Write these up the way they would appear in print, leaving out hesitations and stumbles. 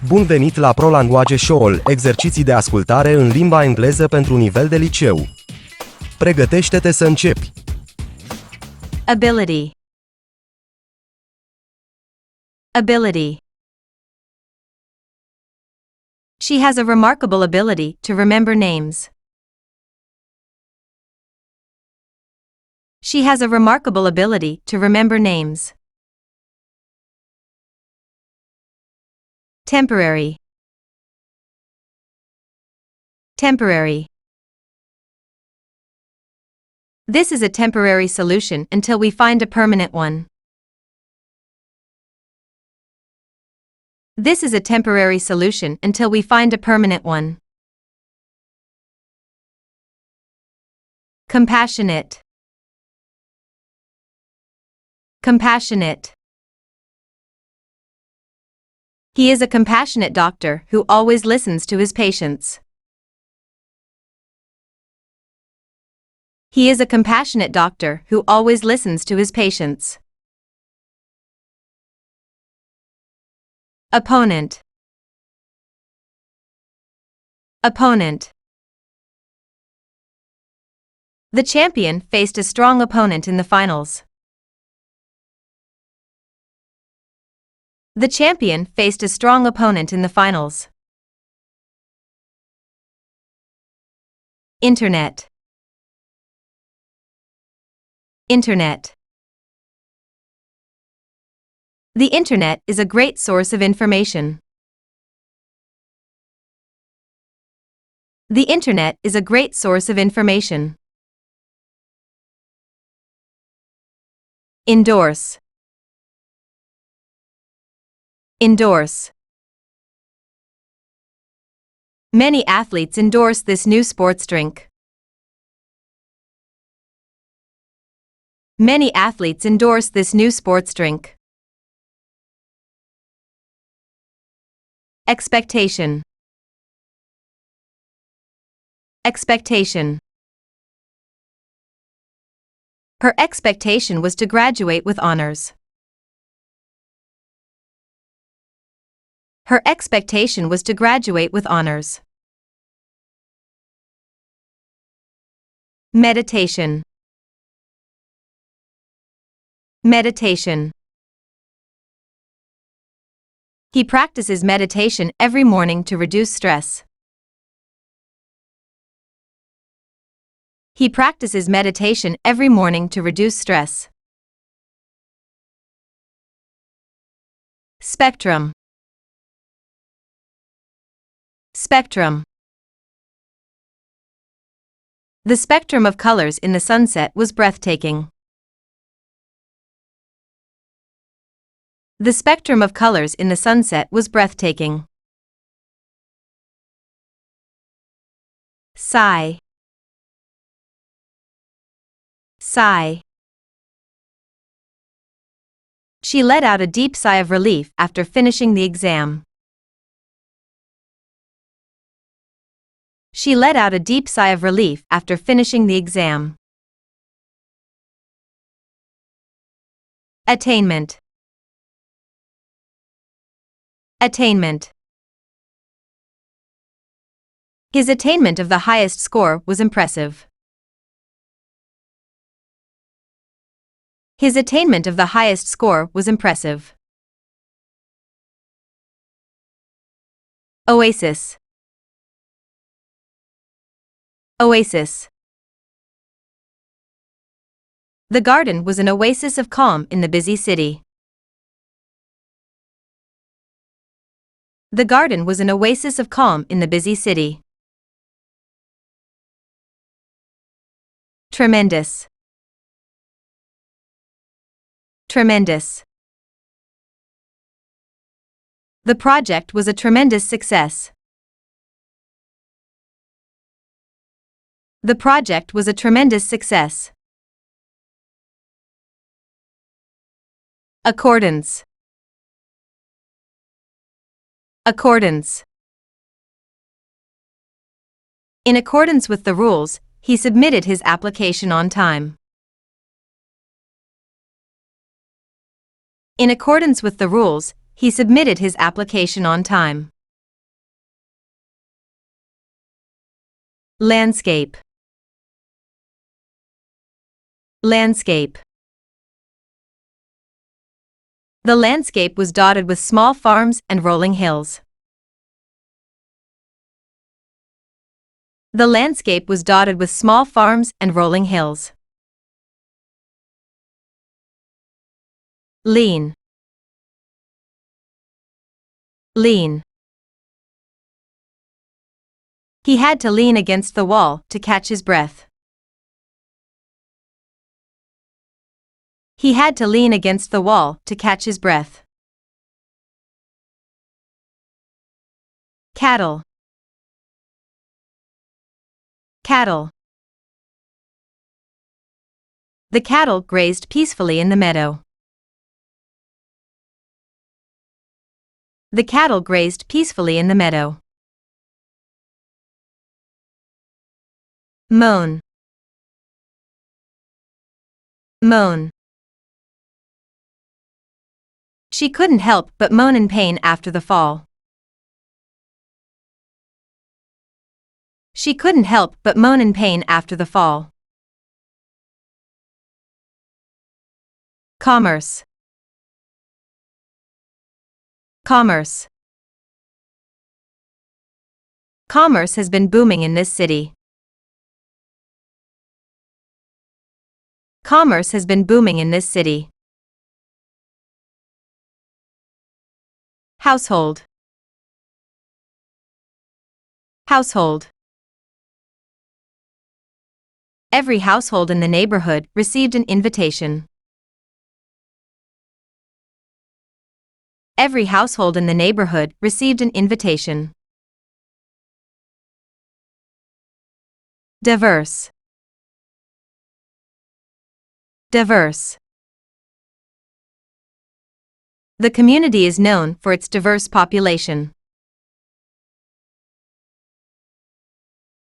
Bun venit la Pro Language Show, exerciții de ascultare în limba engleză pentru nivel de liceu. Pregătește-te să începi! Ability. Ability. She has a remarkable ability to remember names. She has a remarkable ability to remember names. Temporary. Temporary. This is a temporary solution until we find a permanent one. This is a temporary solution until we find a permanent one. Compassionate. Compassionate. He is a compassionate doctor who always listens to his patients. He is a compassionate doctor who always listens to his patients. Opponent. Opponent. The champion faced a strong opponent in the finals. The champion faced a strong opponent in the finals. Internet. Internet. The internet is a great source of information. The internet is a great source of information. Endorse. Endorse. Many athletes endorse this new sports drink. Many athletes endorse this new sports drink. Expectation. Expectation. Her expectation was to graduate with honors. Her expectation was to graduate with honors. Meditation. Meditation. He practices meditation every morning to reduce stress. He practices meditation every morning to reduce stress. Spectrum. Spectrum. The spectrum of colors in the sunset was breathtaking. The spectrum of colors in the sunset was breathtaking. Sigh. Sigh. She let out a deep sigh of relief after finishing the exam. She let out a deep sigh of relief after finishing the exam. Attainment. Attainment. His attainment of the highest score was impressive. His attainment of the highest score was impressive. Oasis. Oasis. The garden was an oasis of calm in the busy city. The garden was an oasis of calm in the busy city. Tremendous. Tremendous. The project was a tremendous success. The project was a tremendous success. Accordance. Accordance. In accordance with the rules, he submitted his application on time. In accordance with the rules, He submitted his application on time. Landscape. Landscape. The landscape was dotted with small farms and rolling hills. The landscape was dotted with small farms and rolling hills. Lean. Lean. He had to lean against the wall to catch his breath. He had to lean against the wall to catch his breath. Cattle. Cattle. The cattle grazed peacefully in the meadow. The cattle grazed peacefully in the meadow. Moan. Moan. She couldn't help but moan in pain after the fall. She couldn't help but moan in pain after the fall. Commerce. Commerce. Commerce has been booming in this city. Commerce has been booming in this city. Household. Household. Every household in the neighborhood received an invitation. Every household in the neighborhood received an invitation. Diverse. Diverse. The community is known for its diverse population.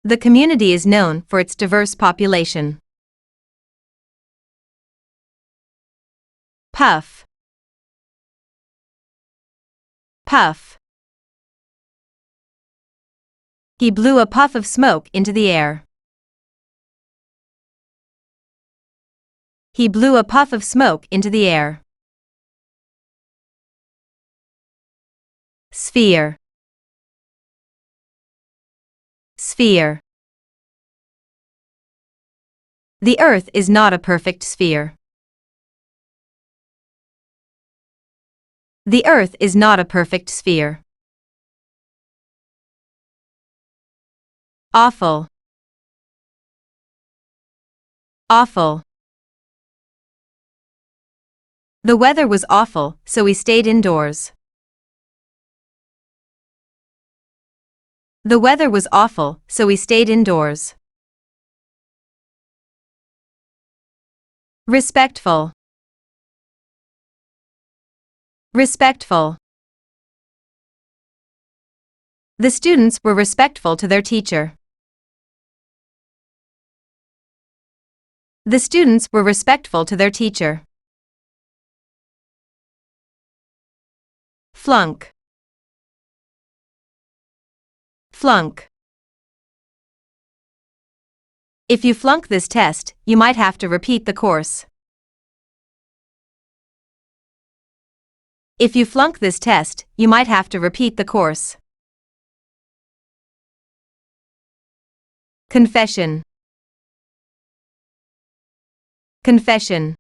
The community is known for its diverse population. Puff. Puff. He blew a puff of smoke into the air. He blew a puff of smoke into the air. Sphere. Sphere. The Earth is not a perfect sphere. The Earth is not a perfect sphere. Awful. Awful. The weather was awful, so we stayed indoors. The weather was awful, so we stayed indoors. Respectful. Respectful. The students were respectful to their teacher. The students were respectful to their teacher. Flunk. Flunk. If you flunk this test, you might have to repeat the course. If you flunk this test, you might have to repeat the course. Confession. Confession.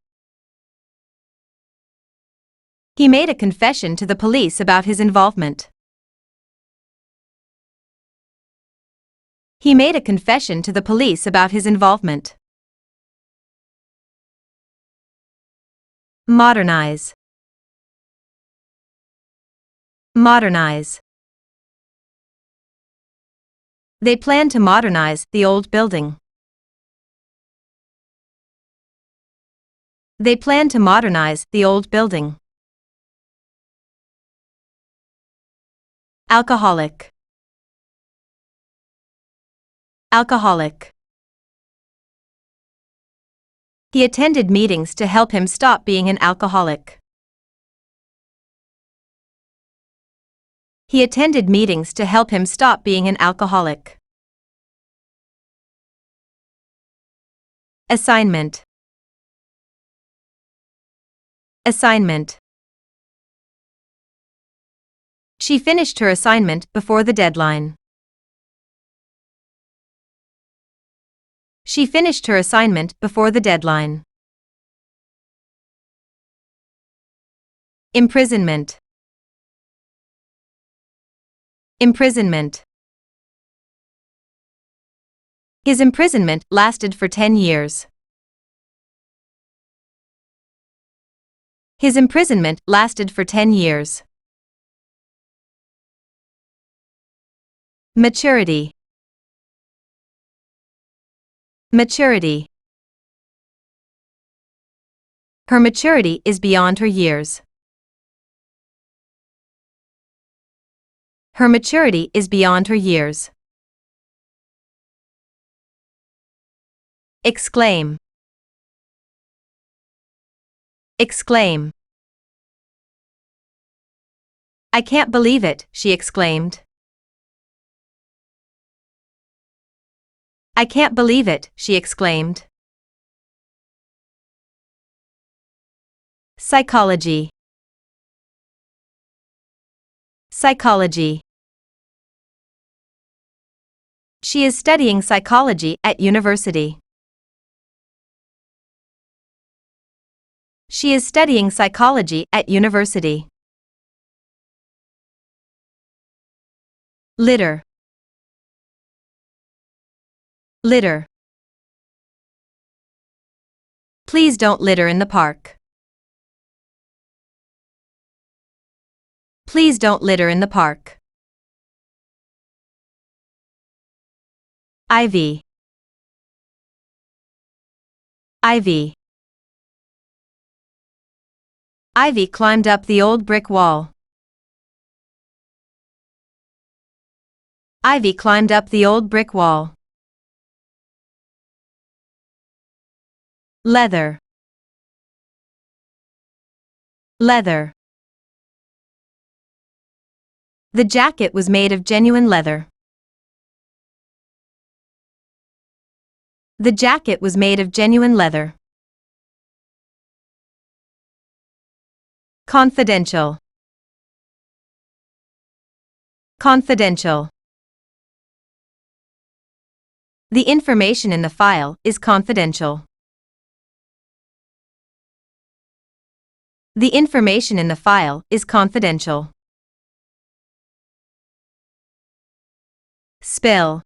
He made a confession to the police about his involvement. He made a confession to the police about his involvement. Modernize. Modernize. They plan to modernize the old building. They plan to modernize the old building. Alcoholic. Alcoholic. He attended meetings to help him stop being an alcoholic. He attended meetings to help him stop being an alcoholic. Assignment. Assignment. She finished her assignment before the deadline. She finished her assignment before the deadline. Imprisonment. Imprisonment. His imprisonment lasted for 10 years. His imprisonment lasted for 10 years. Maturity. Maturity. Her maturity is beyond her years. Her maturity is beyond her years. Exclaim. Exclaim. I can't believe it, she exclaimed. I can't believe it, she exclaimed. Psychology. Psychology. She is studying psychology at university. She is studying psychology at university. Litter. Litter. Please don't litter in the park. Please don't litter in the park. Ivy. Ivy. Ivy climbed up the old brick wall. Ivy climbed up the old brick wall. Leather. Leather. The jacket was made of genuine leather. The jacket was made of genuine leather. Confidential. Confidential. The information in the file is confidential. The information in the file is confidential. Spill.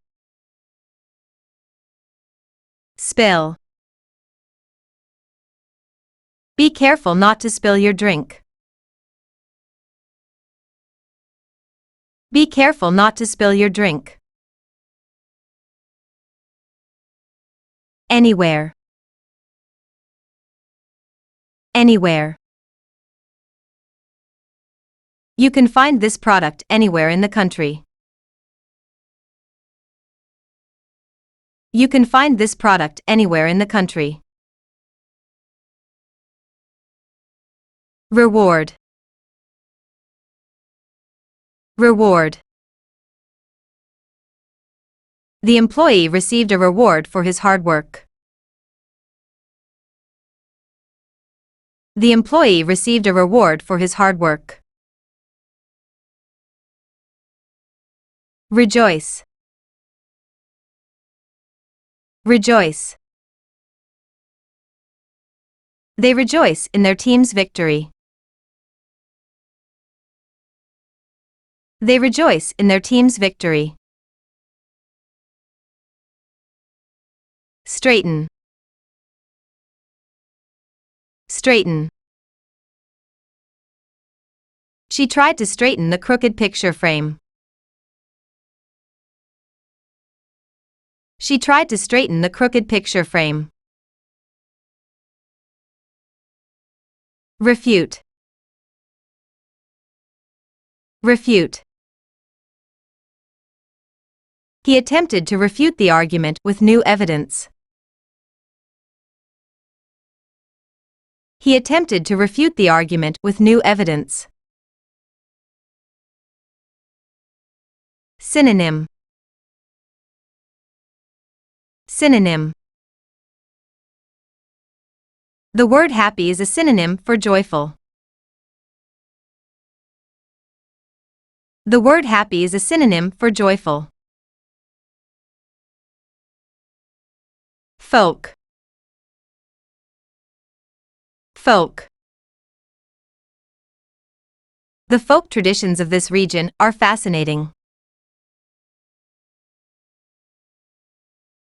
Spill. Be careful not to spill your drink. Be careful not to spill your drink. Anywhere. Anywhere. You can find this product anywhere in the country. You can find this product anywhere in the country. Reward. Reward. The employee received a reward for his hard work. The employee received a reward for his hard work. Rejoice. Rejoice. They rejoice in their team's victory. They rejoice in their team's victory. Straighten. Straighten. She tried to straighten the crooked picture frame. She tried to straighten the crooked picture frame. Refute. Refute. He attempted to refute the argument with new evidence. He attempted to refute the argument with new evidence. Synonym. Synonym. The word happy is a synonym for joyful. The word happy is a synonym for joyful. Folk. Folk. The folk traditions of this region are fascinating.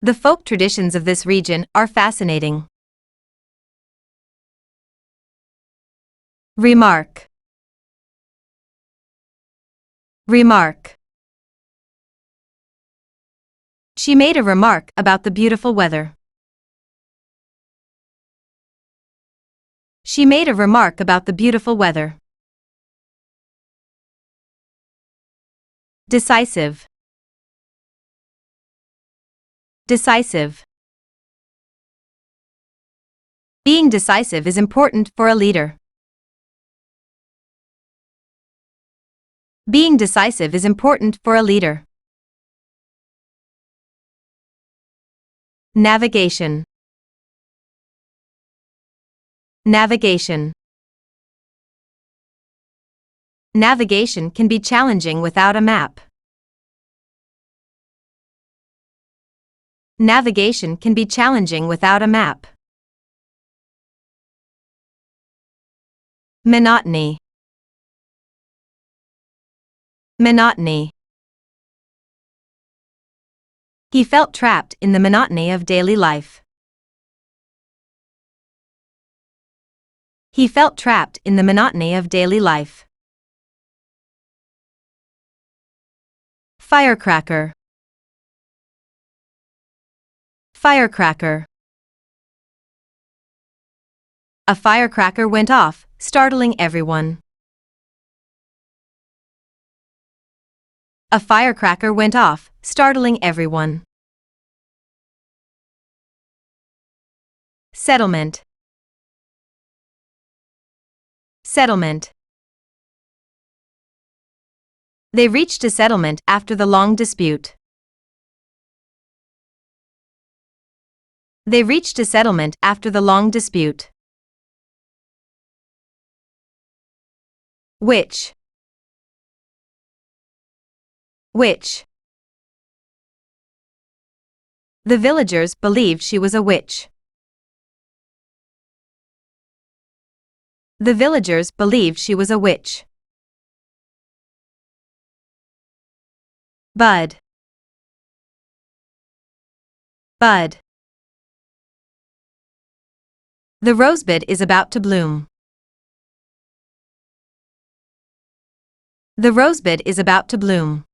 The folk traditions of this region are fascinating. Remark. Remark. She made a remark about the beautiful weather. She made a remark about the beautiful weather. Decisive. Decisive. Being decisive is important for a leader. Being decisive is important for a leader. Navigation. Navigation. Navigation can be challenging without a map. Navigation can be challenging without a map. Monotony. Monotony. He felt trapped in the monotony of daily life. He felt trapped in the monotony of daily life. Firecracker. Firecracker. A firecracker went off, startling everyone. A firecracker went off, startling everyone. Settlement. Settlement. They reached a settlement after the long dispute. They reached a settlement after the long dispute. Which? Witch. The villagers believed she was a witch. The villagers believed she was a witch. Bud. Bud. The rosebud is about to bloom. The rosebud is about to bloom.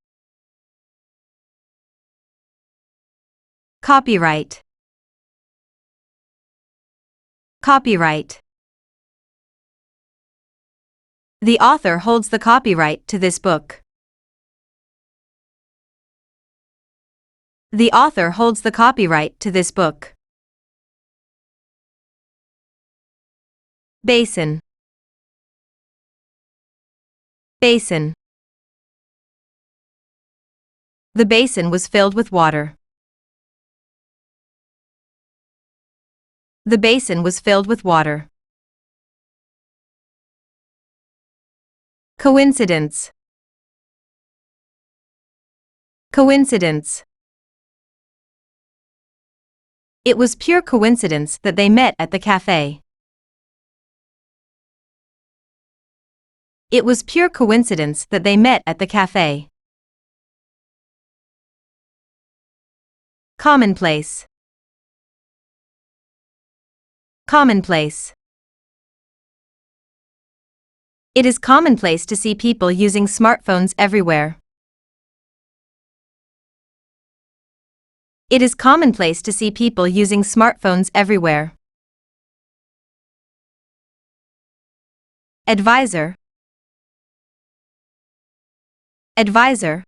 Copyright. Copyright. The author holds the copyright to this book. The author holds the copyright to this book. Basin. Basin. The basin was filled with water. The basin was filled with water. Coincidence. Coincidence. It was pure coincidence that they met at the cafe. It was pure coincidence that they met at the cafe. Commonplace. Commonplace. It is commonplace to see people using smartphones everywhere. It is commonplace to see people using smartphones everywhere. Advisor. Advisor.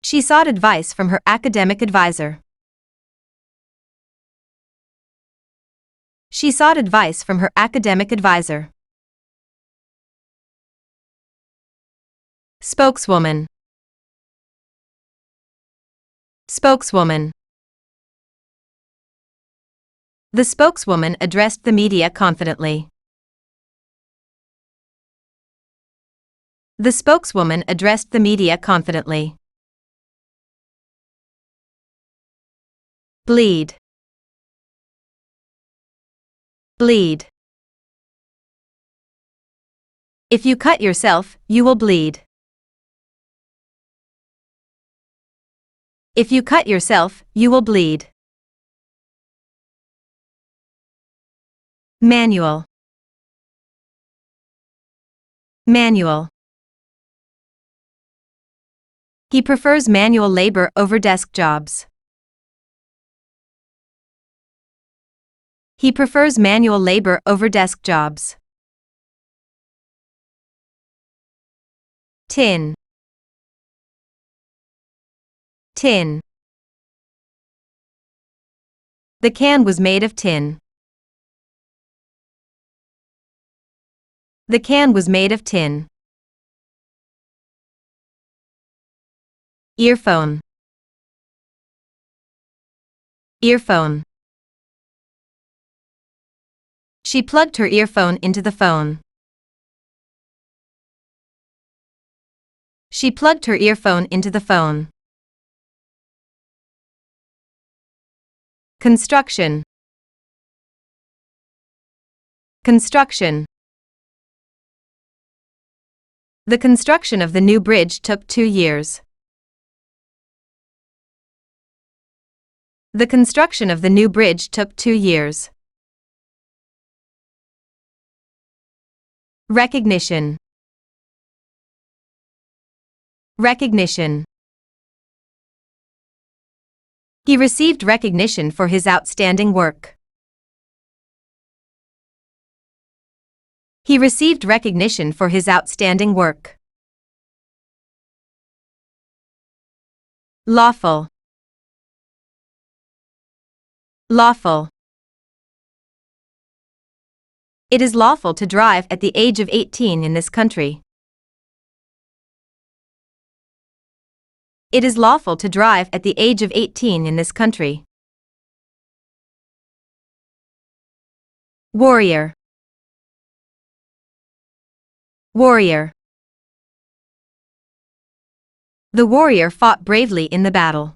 She sought advice from her academic advisor. She sought advice from her academic advisor. Spokeswoman. Spokeswoman. The spokeswoman addressed the media confidently. The spokeswoman addressed the media confidently. Bleed. Bleed. If you cut yourself, you will bleed. If you cut yourself, you will bleed. Manual. Manual. He prefers manual labor over desk jobs. He prefers manual labor over desk jobs. Tin. Tin. The can was made of tin. The can was made of tin. Earphone. Earphone. She plugged her earphone into the phone. She plugged her earphone into the phone. Construction. Construction. The construction of the new bridge took 2 years. The construction of the new bridge took 2 years. Recognition. Recognition. He received recognition for his outstanding work. He received recognition for his outstanding work. Lawful. Lawful. It is lawful to drive at the age of 18 in this country. It is lawful to drive at the age of 18 in this country. Warrior. Warrior. The warrior fought bravely in the battle.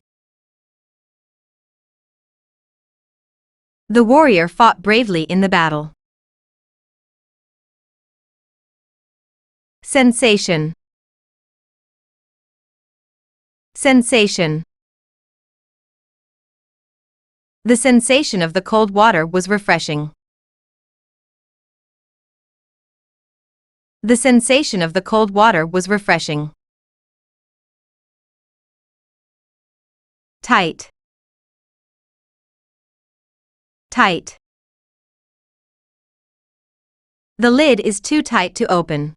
The warrior fought bravely in the battle. Sensation. Sensation. The sensation of the cold water was refreshing. The sensation of the cold water was refreshing. Tight. Tight. The lid is too tight to open.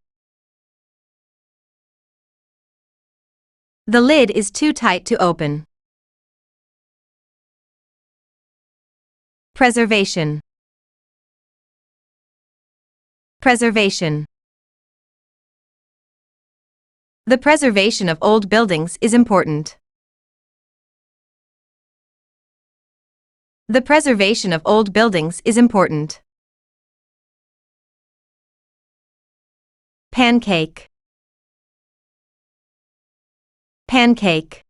The lid is too tight to open. Preservation. Preservation. The preservation of old buildings is important. The preservation of old buildings is important. Pancake. Pancake.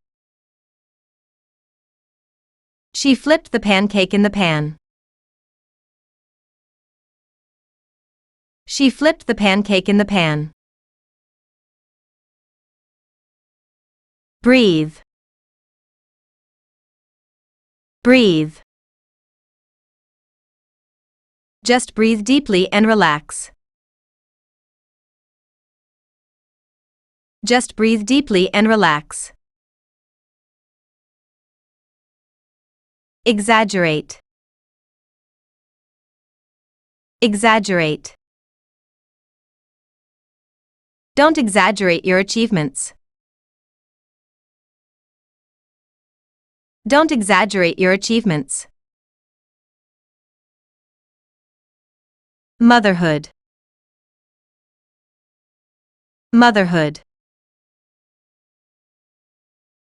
She flipped the pancake in the pan. She flipped the pancake in the pan. Breathe. Breathe. Just breathe deeply and relax. Just breathe deeply and relax. Exaggerate. Exaggerate. Don't exaggerate your achievements. Don't exaggerate your achievements. Motherhood. Motherhood.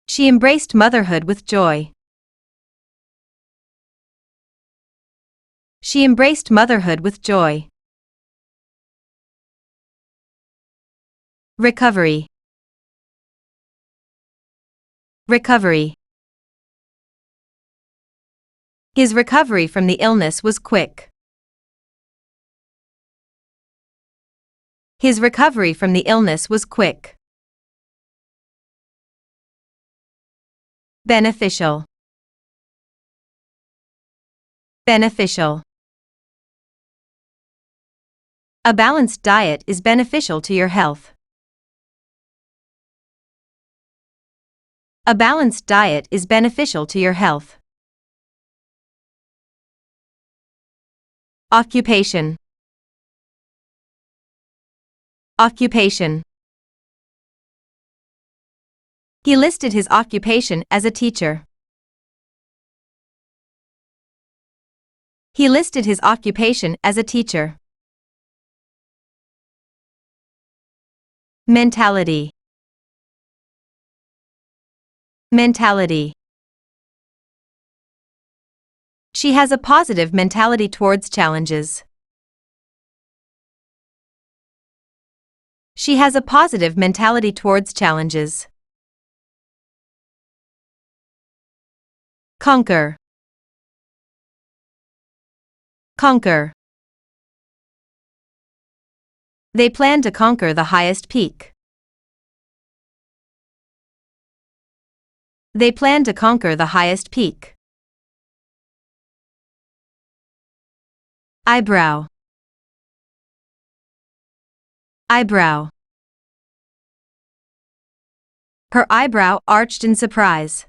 She embraced motherhood with joy. She embraced motherhood with joy. Recovery. Recovery. His recovery from the illness was quick. His recovery from the illness was quick. Beneficial. Beneficial. A balanced diet is beneficial to your health. A balanced diet is beneficial to your health. Occupation. Occupation. He listed his occupation as a teacher. He listed his occupation as a teacher. Mentality. Mentality. She has a positive mentality towards challenges. She has a positive mentality towards challenges. Conquer. Conquer. They plan to conquer the highest peak. They plan to conquer the highest peak. Eyebrow. Eyebrow. Her eyebrow arched in surprise.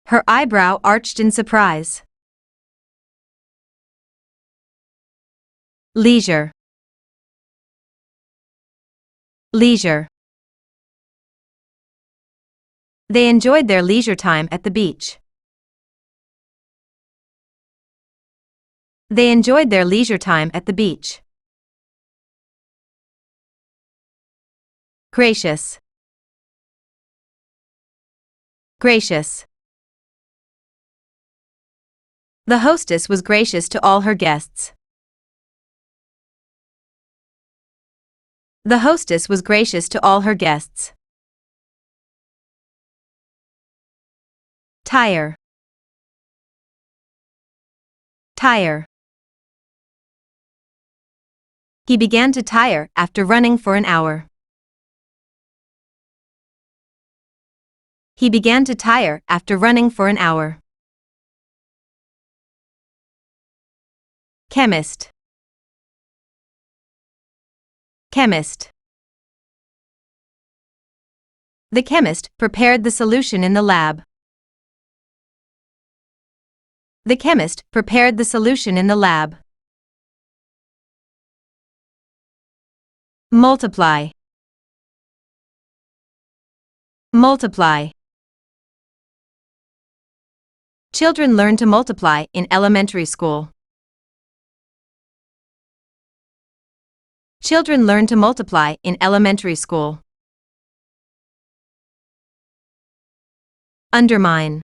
Her eyebrow arched in surprise. Leisure. Leisure. They enjoyed their leisure time at the beach. They enjoyed their leisure time at the beach. Gracious. Gracious. The hostess was gracious to all her guests. The hostess was gracious to all her guests. Tire. Tire. He began to tire after running for an hour. He began to tire after running for an hour. Chemist. Chemist. The chemist prepared the solution in the lab. The chemist prepared the solution in the lab. Multiply. Multiply. Children learn to multiply in elementary school. Children learn to multiply in elementary school. Undermine.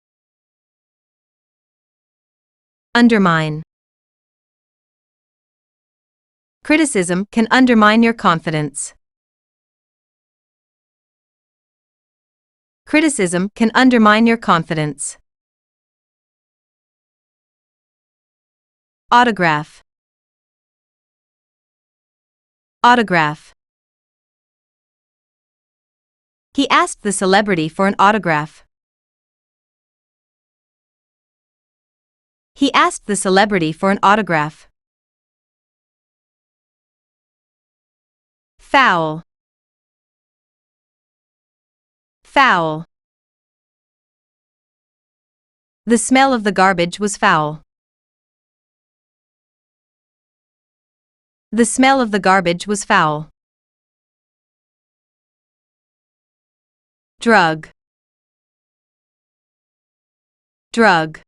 Undermine. Criticism can undermine your confidence. Criticism can undermine your confidence. Autograph. Autograph. He asked the celebrity for an autograph. He asked the celebrity for an autograph. Foul. Foul. The smell of the garbage was foul. The smell of the garbage was foul. Drug. Drug.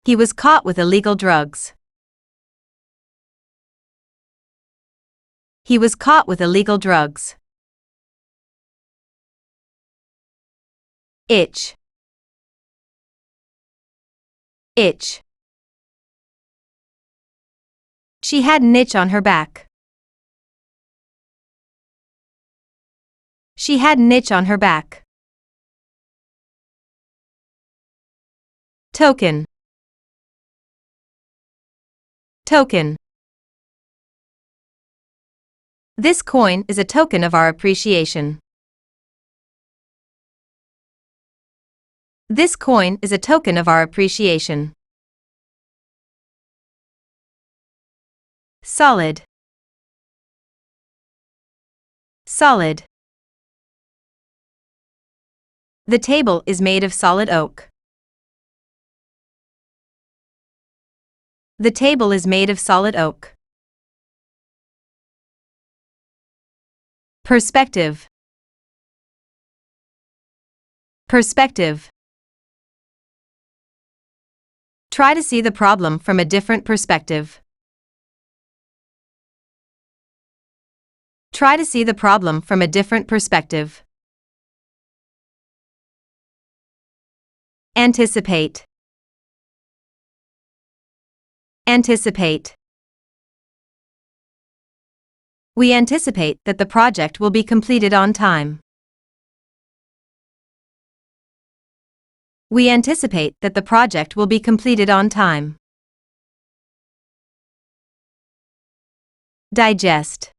He was caught with illegal drugs. He was caught with illegal drugs. Itch. Itch. She had an itch on her back. She had an itch on her back. Token. Token. This coin is a token of our appreciation. This coin is a token of our appreciation. Solid. Solid. The table is made of solid oak. The table is made of solid oak. Perspective. Perspective. Try to see the problem from a different perspective. Try to see the problem from a different perspective. Anticipate. Anticipate. We anticipate that the project will be completed on time. We anticipate that the project will be completed on time. Digest.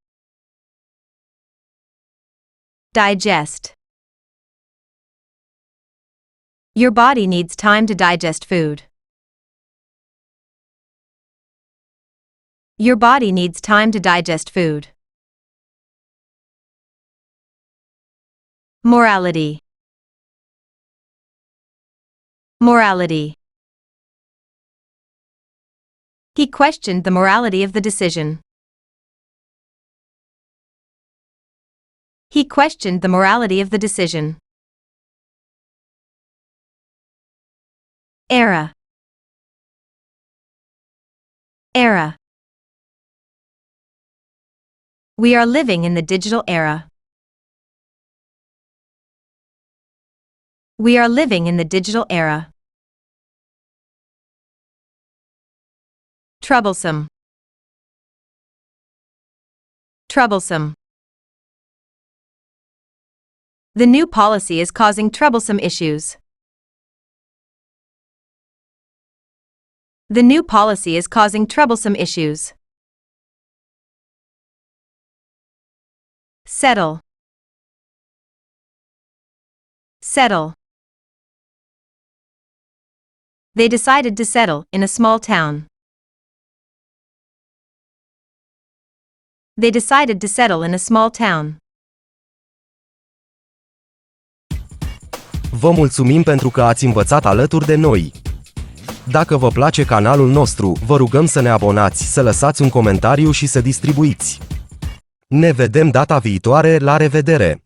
Digest. Your body needs time to digest food. Your body needs time to digest food. Morality. Morality. He questioned the morality of the decision. He questioned the morality of the decision. Era. Era. We are living in the digital era. We are living in the digital era. Troublesome. Troublesome. The new policy is causing troublesome issues. The new policy is causing troublesome issues. Settle. Settle. They decided to settle in a small town. They decided to settle in a small town. Vă mulțumim pentru că ați învățat alături de noi. Dacă vă place canalul nostru, vă rugăm să ne abonați, să lăsați un comentariu și să distribuiți. Ne vedem data viitoare, la revedere!